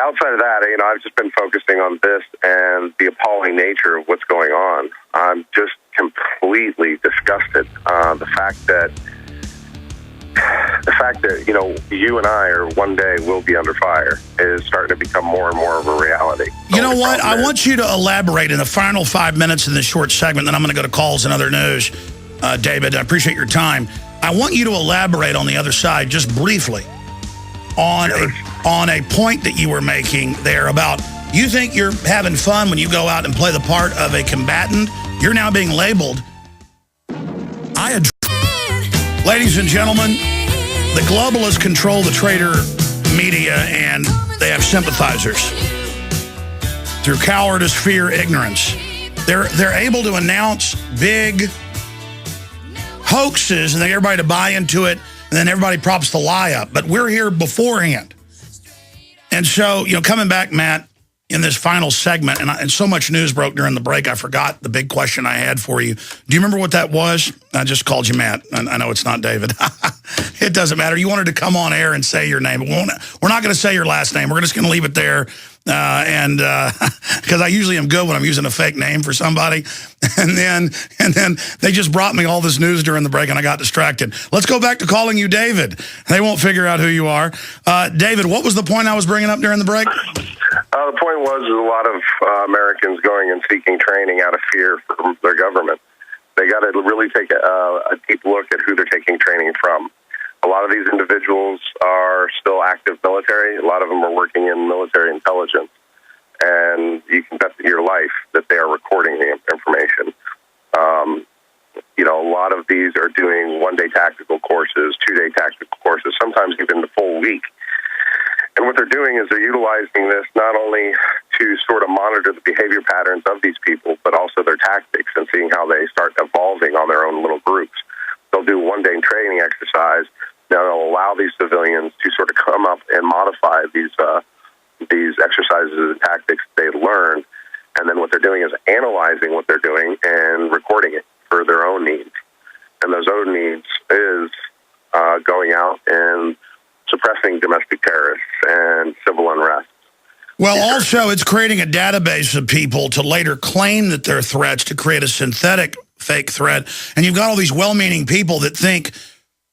Outside of that, I've just been focusing on this and the appalling nature of what's going on. I'm just completely disgusted. The fact that you and I are one day will be under fire is starting to become more and more of a reality. You know what? I want you to elaborate in the final 5 minutes in this short segment, then I'm going to go to calls and other news. David, I appreciate your time. I want you to elaborate on the other side just briefly on a point that you were making there about you think you're having fun when you go out and play the part of a combatant. You're now being labeled. Ladies and gentlemen, the globalists control the traitor media, and they have sympathizers through cowardice, fear, ignorance. They're able to announce big hoaxes and then everybody to buy into it, and then everybody props the lie up. But we're here beforehand. And so, coming back, Matt, in this final segment, and so much news broke during the break, I forgot the big question I had for you. Do you remember what that was? I just called you Matt. I know it's not David. It doesn't matter. You wanted to come on air and say your name. We're not going to say your last name. We're just going to leave it there. Because I usually am good when I'm using a fake name for somebody. And then they just brought me all this news during the break and I got distracted. Let's go back to calling you David. They won't figure out who you are. David, what was the point I was bringing up during the break? The point was a lot of Americans going and seeking training out of fear from their government. They got to really take a deep look at who they're taking training from. A lot of these individuals are still active military. A lot of them are working in military intelligence. And you can bet your life that they are recording the information. A lot of these are doing one-day tactical courses, two-day tactical courses, sometimes even the full week. And what they're doing is they're utilizing this not only to sort of monitor the behavior patterns of these people, but also their tactics and seeing how they start evolving on their own little groups. They'll do one-day training exercise. Now they'll allow these civilians to sort of come up and modify these exercises and tactics they learned. And then what they're doing is analyzing what they're doing and recording it for their own needs. And those own needs is going out and suppressing domestic terrorists and civil unrest. Well, also, it's creating a database of people to later claim that they're threats to create a synthetic fake threat. And you've got all these well-meaning people that think,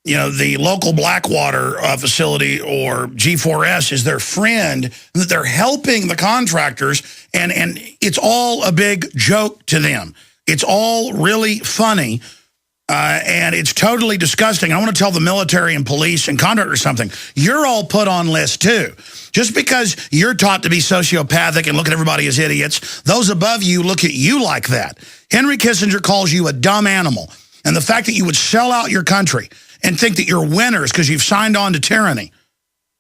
the local Blackwater facility or G4S is their friend, and that they're helping the contractors, and it's all a big joke to them. It's all really funny. And it's totally disgusting. I want to tell the military and police and contractors something. You're all put on lists, too. Just because you're taught to be sociopathic and look at everybody as idiots, those above you look at you like that. Henry Kissinger calls you a dumb animal. And the fact that you would sell out your country and think that you're winners because you've signed on to tyranny,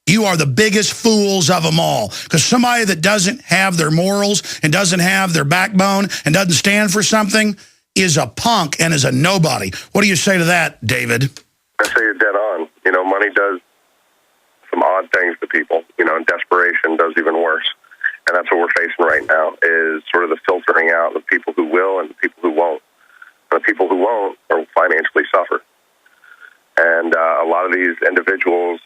you are the biggest fools of them all. Because somebody that doesn't have their morals and doesn't have their backbone and doesn't stand for something is a punk and is a nobody. What do you say to that, David? I say you're dead on. Money does some odd things to people, and desperation does even worse. And that's what we're facing right now, is sort of the filtering out of people who will and the people who won't. And the people who won't will financially suffer. And a lot of these individuals,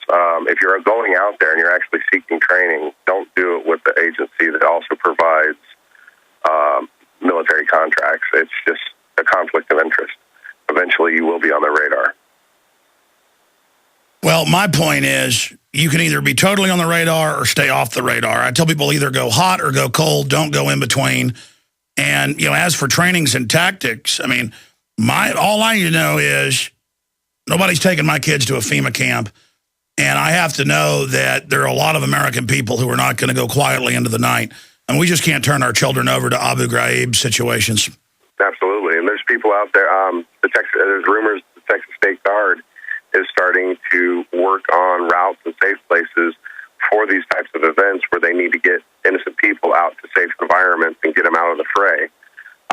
if you're going out there and you're actually seeking training, don't do it with the agency that also provides military contracts. It's just a conflict of interest. Eventually, you will be on their radar. Well, my point is, you can either be totally on the radar or stay off the radar. I tell people either go hot or go cold. Don't go in between. And, as for trainings and tactics, all I need to know is nobody's taking my kids to a FEMA camp. And I have to know that there are a lot of American people who are not going to go quietly into the night. And we just can't turn our children over to Abu Ghraib situations. Absolutely. And there's people out there. There's rumors the Texas State Guard is starting to work on routes and safe places for these types of events where they need to get innocent people out to safe environments and get them out of the fray.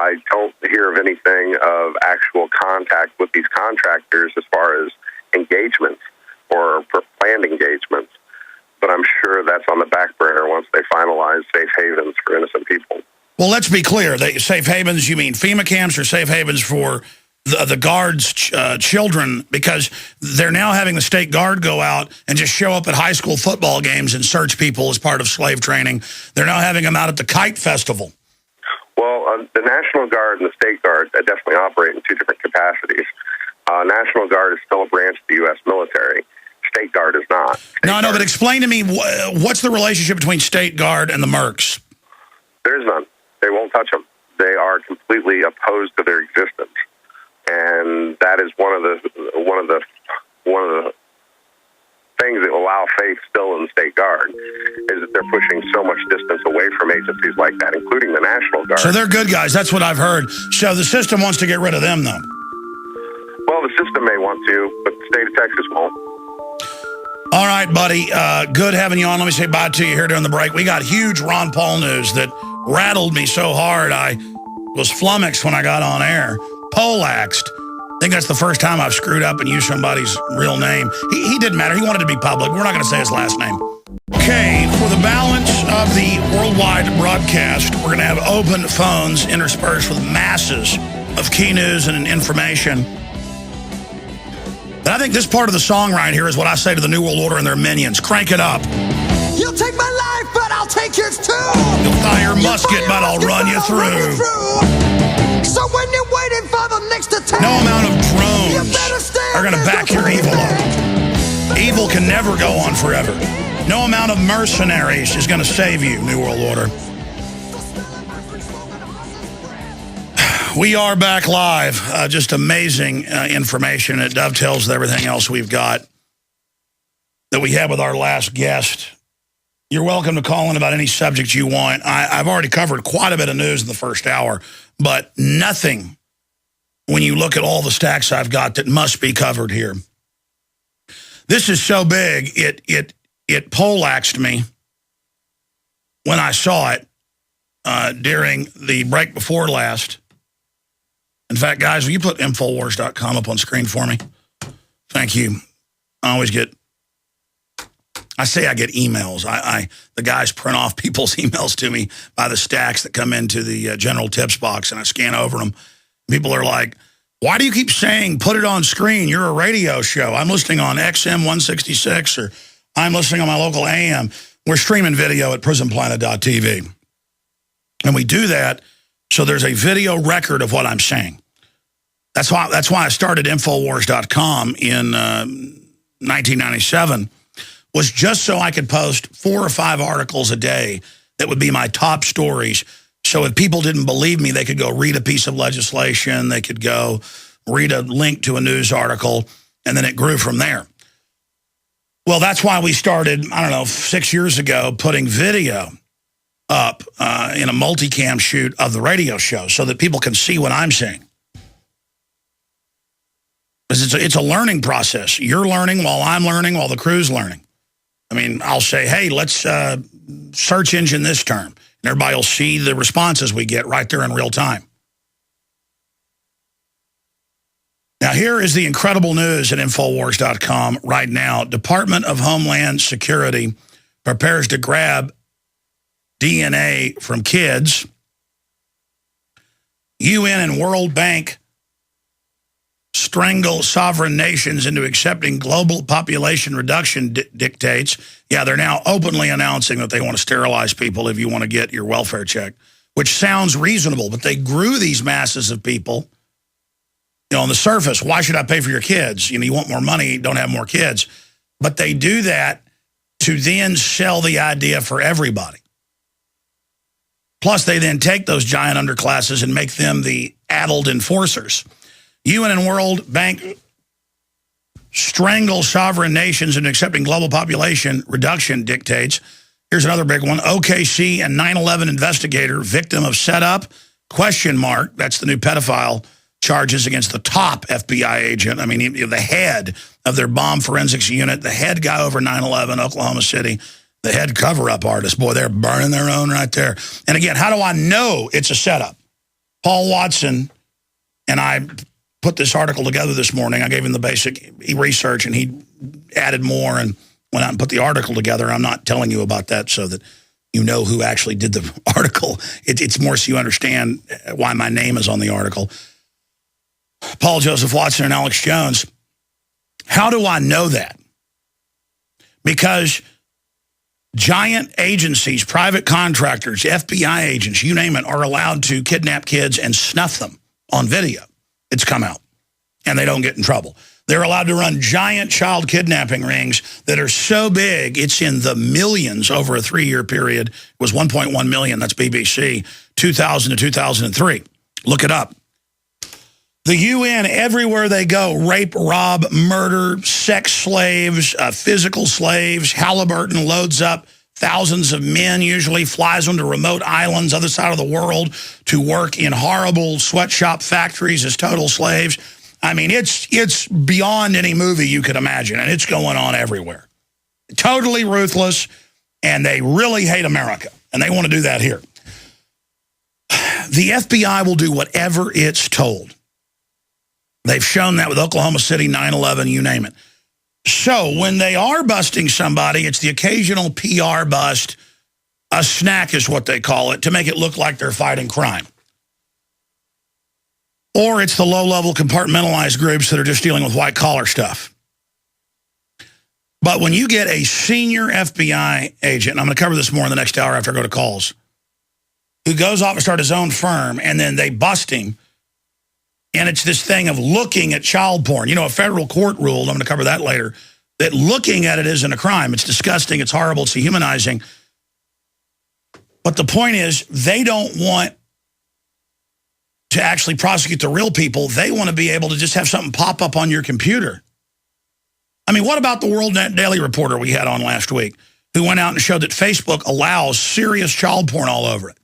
I don't hear of anything of actual contact with these contractors as far as engagements or planned engagements. But I'm sure that's on the back burner once they finalize safe havens for innocent people. Well, let's be clear. Safe havens, you mean FEMA camps or safe havens for the guards' children, because they're now having the state guard go out and just show up at high school football games and search people as part of slave training. They're now having them out at the Kite Festival. Well, the National Guard and the State Guard definitely operate in two different capacities. National Guard is still a branch of the U.S. military. State Guard is not. No, but explain to me, what's the relationship between State Guard and the mercs? There's none. They won't touch them. They are completely opposed to their existence. And that is one of the things that allow faith still in the State Guard, is that they're pushing so much distance away from agencies like that, including the National Guard. So they're good guys. That's what I've heard. So the system wants to get rid of them, though. Well, the system may want to, but the state of Texas won't. All right, buddy. Good having you on. Let me say bye to you here during the break. We got huge Ron Paul news that rattled me so hard I was flummoxed when I got on air. Poleaxed. I think that's the first time I've screwed up and used somebody's real name. He didn't matter. He wanted to be public. We're not going to say his last name. Okay, for the balance of the worldwide broadcast, we're going to have open phones interspersed with masses of key news and information. But I think this part of the song right here is what I say to the New World Order and their minions. Crank it up. You'll take my life, but I'll take yours too. You'll fire your musket, but I'll run you through. So when you're waiting for the next attack, no amount of drones are going to back your evil up. Evil can never go on forever. No amount of mercenaries is going to save you, New World Order. We are back live. Just amazing information. It dovetails with everything else we've got that we had with our last guest. You're welcome to call in about any subject you want. I've already covered quite a bit of news in the first hour, but nothing when you look at all the stacks I've got that must be covered here. This is so big, it poleaxed me when I saw it during the break before last. In fact, guys, will you put Infowars.com up on screen for me? Thank you. I get emails. The guys print off people's emails to me by the stacks that come into the general tips box, and I scan over them. People are like, why do you keep saying put it on screen? You're a radio show. I'm listening on XM 166, or I'm listening on my local AM. We're streaming video at Prisonplanet.tv. And we do that so there's a video record of what I'm saying. That's why I started Infowars.com in 1997, was just so I could post 4 or 5 articles a day that would be my top stories. So if people didn't believe me, they could go read a piece of legislation, they could go read a link to a news article, and then it grew from there. Well, that's why we started, 6 years ago, putting video up in a multicam shoot of the radio show so that people can see what I'm saying. It's a learning process. You're learning while I'm learning, while the crew's learning. I mean, I'll say, hey, let's search engine this term. And everybody will see the responses we get right there in real time. Now, here is the incredible news at Infowars.com right now. Department of Homeland Security prepares to grab DNA from kids. UN and World Bank strangle sovereign nations into accepting global population reduction dictates. Yeah, they're now openly announcing that they want to sterilize people if you want to get your welfare check, which sounds reasonable, but they grew these masses of people. On the surface, why should I pay for your kids? You want more money, don't have more kids. But they do that to then sell the idea for everybody. Plus, they then take those giant underclasses and make them the addled enforcers. UN and World Bank strangle sovereign nations into accepting global population reduction dictates. Here's another big one. OKC and 9/11 investigator, victim of setup, ? That's the new pedophile charges against the top FBI agent. I mean, the head of their bomb forensics unit, the head guy over 9/11, Oklahoma City, the head cover-up artist. Boy, they're burning their own right there. And again, how do I know it's a setup? Paul Watson and I put this article together this morning. I gave him the basic research, and he added more and went out and put the article together. I'm not telling you about that so that you know who actually did the article. It's more so you understand why my name is on the article. Paul Joseph Watson and Alex Jones. How do I know that? Because giant agencies, private contractors, FBI agents, you name it, are allowed to kidnap kids and snuff them on video. It's come out. And they don't get in trouble. They're allowed to run giant child kidnapping rings that are so big, it's in the millions over a 3-year period. It was 1.1 million, that's BBC, 2000 to 2003. Look it up. The UN, everywhere they go, rape, rob, murder, sex slaves, physical slaves. Halliburton loads up thousands of men, usually flies them to remote islands, other side of the world, to work in horrible sweatshop factories as total slaves. I mean, it's beyond any movie you could imagine, and it's going on everywhere. Totally ruthless, and they really hate America, and they want to do that here. The FBI will do whatever it's told. They've shown that with Oklahoma City, 9/11, you name it. So when they are busting somebody, it's the occasional PR bust. A snack is what they call it, to make it look like they're fighting crime. Or it's the low-level compartmentalized groups that are just dealing with white-collar stuff. But when you get a senior FBI agent, and I'm going to cover this more in the next hour after I go to calls, who goes off and starts his own firm, and then they bust him, and it's this thing of looking at child porn. You know, a federal court ruled, I'm going to cover that later, that looking at it isn't a crime. It's disgusting, it's horrible, it's dehumanizing. But the point is, they don't want to actually prosecute the real people. They want to be able to just have something pop up on your computer. I mean, what about the World Net Daily reporter we had on last week, who went out and showed that Facebook allows serious child porn all over it?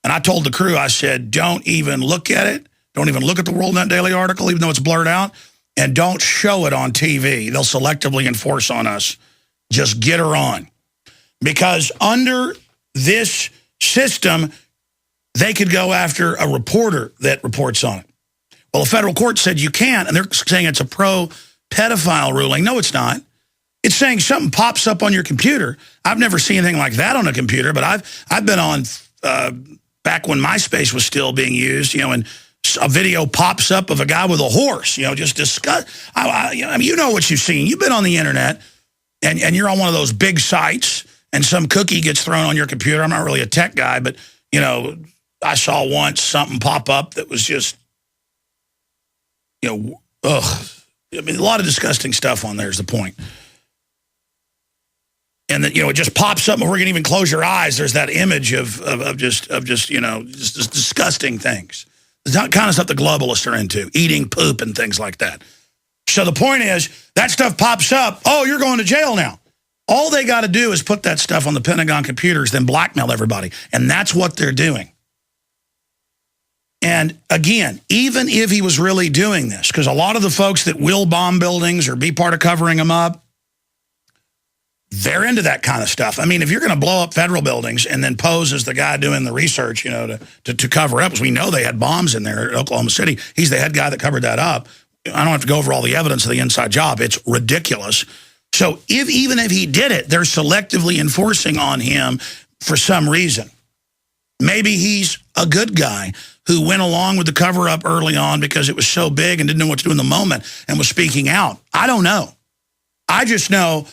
And I told the crew, I said, don't even look at it. Don't even look at the World Net Daily article, even though it's blurred out. And don't show it on TV. They'll selectively enforce on us. Just get her on. Because under this system, they could go after a reporter that reports on it. Well, a federal court said you can't, and they're saying it's a pro-pedophile ruling. No, it's not. It's saying something pops up on your computer. I've never seen anything like that on a computer, but I've been on back when MySpace was still being used, you know, and a video pops up of a guy with a horse, you know, just discuss. I mean, you know what you've seen. You've been on the internet, and you're on one of those big sites, and some cookie gets thrown on your computer. I'm not really a tech guy, but, you know, I saw once something pop up that was just, you know, ugh. I mean, a lot of disgusting stuff on there is the point. And that, you know, it just pops up before you can even close your eyes. There's that image of just you know, just disgusting things. The kind of stuff the globalists are into, eating poop and things like that. So the point is, that stuff pops up. Oh, you're going to jail now. All they got to do is put that stuff on the Pentagon computers, then blackmail everybody. And that's what they're doing. And again, even if he was really doing this, because a lot of the folks that will bomb buildings or be part of covering them up, they're into that kind of stuff. I mean, if you're going to blow up federal buildings and then pose as the guy doing the research, you know, to cover up, because we know they had bombs in there at Oklahoma City. He's the head guy that covered that up. I don't have to go over all the evidence of the inside job. It's ridiculous. So even if he did it, they're selectively enforcing on him for some reason. Maybe he's a good guy who went along with the cover-up early on because it was so big and didn't know what to do in the moment and was speaking out. I don't know. I just know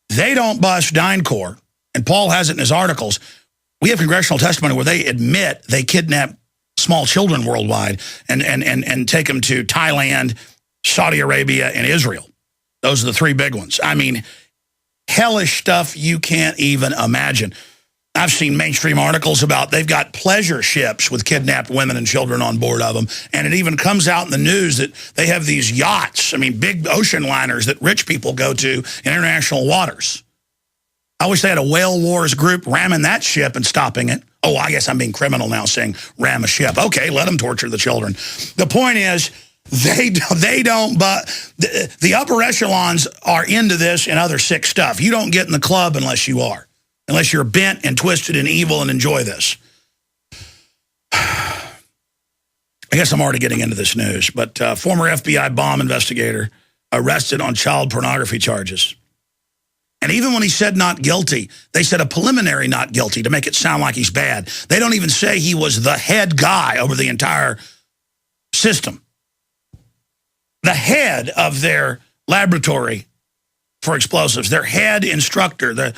they don't bust DynCorp, and Paul has it in his articles. We have congressional testimony where they admit they kidnap small children worldwide and take them to Thailand, Saudi Arabia, and Israel. Those are the three big ones. I mean, hellish stuff you can't even imagine. I've seen mainstream articles about they've got pleasure ships with kidnapped women and children on board of them. And it even comes out in the news that they have these yachts, I mean, big ocean liners that rich people go to in international waters. I wish they had a whale wars group ramming that ship and stopping it. Oh, I guess I'm being criminal now saying ram a ship. Okay, let them torture the children. The point is, they don't, but the upper echelons are into this and other sick stuff. You don't get in the club unless you are. Unless you're bent and twisted and evil and enjoy this. I guess I'm already getting into this news, but former FBI bomb investigator arrested on child pornography charges. And even when he said not guilty, they said a preliminary not guilty to make it sound like he's bad. They don't even say he was the head guy over the entire system. The head of their laboratory for explosives, their head instructor, the